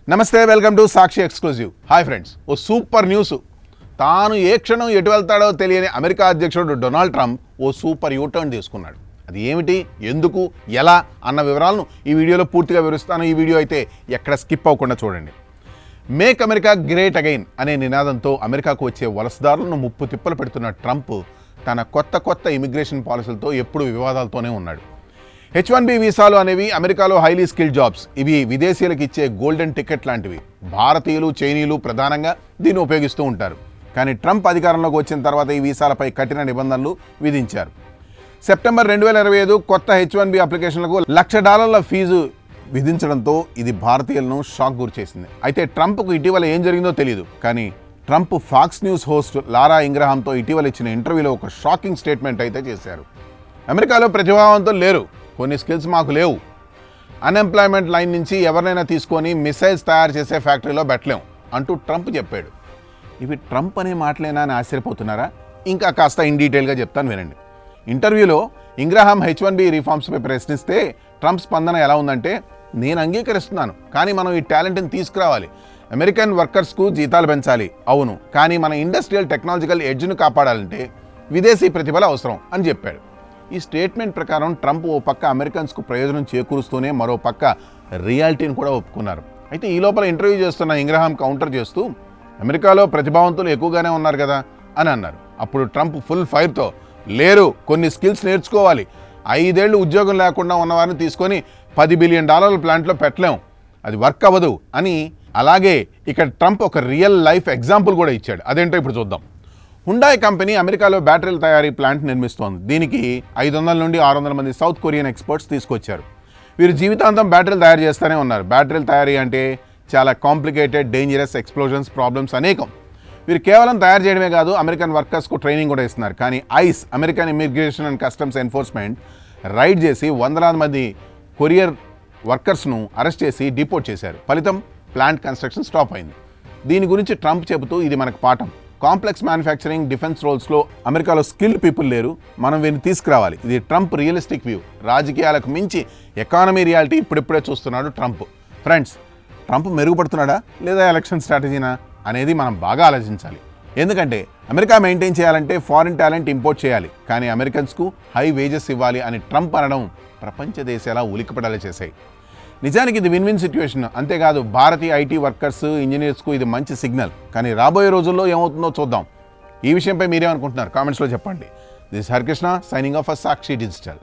నమస్తే welcome to Sakshi exclusive hi friends ఓ super news తాను ఏ క్షణం ఎటు వెళ్తాడో తెలియని అమెరికా అధ్యక్షుడు డొనాల్డ్ ట్రంప్ ఓ సూపర్ యూటర్న్ తీసుకున్నాడు. అది ఏమిటి, ఎందుకు, ఎలా అన్న వివరాలను ఈ వీడియోలో పూర్తిగా వివరిస్తాను. ఈ వీడియో అయితే ఎక్కడ స్కిప్ అవ్వకుండా చూడండి. మేక్ అమెరికా గ్రేట్ అగైన్ అనే నినాదంతో అమెరికాకు వచ్చే వలసదారులను ముప్పు తిప్పలు పెడుతున్న ట్రంప్ తన కొత్త ఇమిగ్రేషన్ పాలసీలతో ఎప్పుడు వివాదాలతోనే ఉన్నాడు. H-1B వీసాలు అనేవి అమెరికాలో హైలీ స్కిల్డ్ జాబ్స్. ఇవి విదేశీయులకు ఇచ్చే గోల్డెన్ టికెట్ లాంటివి. భారతీయులు, చైనీయులు ప్రధానంగా దీన్ని ఉపయోగిస్తూ ఉంటారు. కానీ ట్రంప్ అధికారంలోకి వచ్చిన తర్వాత ఈ వీసాలపై కఠిన నిబంధనలు విధించారు. సెప్టెంబర్ 2025 కొత్త H-1B అప్లికేషన్లకు $1,00,000 ఫీజు విధించడంతో ఇది భారతీయులను షాక్ గురిచేసింది. అయితే ట్రంప్కు ఇటీవల ఏం జరిగిందో తెలియదు. కానీ ట్రంప్ ఫాక్స్ న్యూస్ హోస్ట్ లారా ఇంగ్రహాంతో ఇటీవల ఇచ్చిన ఇంటర్వ్యూలో ఒక షాకింగ్ స్టేట్మెంట్ అయితే చేశారు. అమెరికాలో ప్రతిభావంతులు లేరు, కొన్ని స్కిల్స్ మాకు లేవు. అన్ఎంప్లాయ్మెంట్ లైన్ నుంచి ఎవరినైనా తీసుకొని మిసైల్స్ తయారు చేసే ఫ్యాక్టరీలో పెట్టలేం అంటూ ట్రంప్ చెప్పాడు. ఇవి ట్రంప్ అనే మాటలేనా అని ఆశ్చర్యపోతున్నారా? ఇంకా కాస్త ఇన్ డీటెయిల్గా చెప్తాను వినండి. ఇంటర్వ్యూలో ఇంగ్రహాం H-1B రిఫార్మ్స్పై ప్రశ్నిస్తే ట్రంప్ స్పందన ఎలా ఉందంటే, నేను అంగీకరిస్తున్నాను, కానీ మనం ఈ టాలెంట్ని తీసుకురావాలి. అమెరికన్ వర్కర్స్కు జీతాలు పెంచాలి, అవును, కానీ మన ఇండస్ట్రియల్ టెక్నాలజికల్ ఎడ్జ్ను కాపాడాలంటే విదేశీ ప్రతిభలు అవసరం అని చెప్పాడు. ఈ స్టేట్మెంట్ ప్రకారం ట్రంప్ ఓ పక్క అమెరికన్స్కు ప్రయోజనం చేకూరుస్తూనే మరో పక్క రియాలిటీని కూడా ఒప్పుకున్నారు. అయితే ఈ లోపల ఇంటర్వ్యూ చేస్తున్న ఇంగ్రహాం కౌంటర్ చేస్తూ, అమెరికాలో ప్రతిభావంతులు ఎక్కువగానే ఉన్నారు కదా అని అన్నారు. అప్పుడు ట్రంప్ ఫుల్ ఫైర్తో, లేరు, కొన్ని స్కిల్స్ నేర్చుకోవాలి, 5 ఏళ్ళు ఉద్యోగం లేకుండా ఉన్నవారిని తీసుకొని $10 బిలియన్ ప్లాంట్లో పెట్టలేం, అది వర్క్ అవ్వదు అని. అలాగే ఇక్కడ ట్రంప్ ఒక రియల్ లైఫ్ ఎగ్జాంపుల్ కూడా ఇచ్చాడు. అదేంటో ఇప్పుడు చూద్దాం. హుండాయ్ కంపెనీ అమెరికాలో బ్యాటరీల తయారీ ప్లాంట్ నిర్మిస్తోంది. దీనికి 500 నుండి 600 మంది సౌత్ కొరియన్ ఎక్స్పర్ట్స్ తీసుకొచ్చారు. వీరు జీవితాంతం బ్యాటరీలు తయారు చేస్తూనే ఉన్నారు. బ్యాటరీల తయారీ అంటే చాలా కాంప్లికేటెడ్, డేంజరస్, ఎక్స్ప్లోజన్స్, ప్రాబ్లమ్స్ అనేకం. వీరు కేవలం తయారు చేయడమే కాదు, అమెరికన్ వర్కర్స్కు ట్రైనింగ్ కూడా ఇస్తున్నారు. కానీ ICE, American Immigration and Customs Enforcement raid చేసి వందలాది మంది కొరియర్ వర్కర్స్ను అరెస్ట్ చేసి డిపోర్ట్ చేశారు. ఫలితం ప్లాంట్ కన్స్ట్రక్షన్ స్టాప్ అయింది. దీని గురించి ట్రంప్ చెబుతూ, ఇది మనకు పాఠం, కాంప్లెక్స్ మ్యానుఫ్యాక్చరింగ్, డిఫెన్స్ రోల్స్లో అమెరికాలో స్కిల్డ్ పీపుల్ లేరు, మనం వీరిని తీసుకురావాలి. ఇది ట్రంప్ రియలిస్టిక్ వ్యూ. రాజకీయాలకు మించి ఎకానమీ రియాలిటీ ఇప్పుడిప్పుడే చూస్తున్నాడు ట్రంప్. ఫ్రెండ్స్, ట్రంప్ మెరుగుపడుతున్నాడా లేదా ఎలక్షన్ స్ట్రాటజీనా అనేది మనం బాగా ఆలోచించాలి. ఎందుకంటే అమెరికా మెయింటైన్ చేయాలంటే ఫారిన్ టాలెంట్ ఇంపోర్ట్ చేయాలి, కానీ అమెరికన్స్కు హై వేజెస్ ఇవ్వాలి అని ట్రంప్ అనడం ప్రపంచ దేశాల ఉలిక్కిపడేలా చేశాయి. నిజానికి ఇది విన్ విన్ సిచ్యువేషన్. అంతేకాదు, భారతీయ ఐటీ వర్కర్స్, ఇంజనీర్స్కు ఇది మంచి సిగ్నల్. కానీ రాబోయే రోజుల్లో ఏమవుతుందో చూద్దాం. ఈ విషయంపై మీరేమనుకుంటున్నారు? కామెంట్స్లో చెప్పండి. This Harikrishna signing off for Sakshi digital.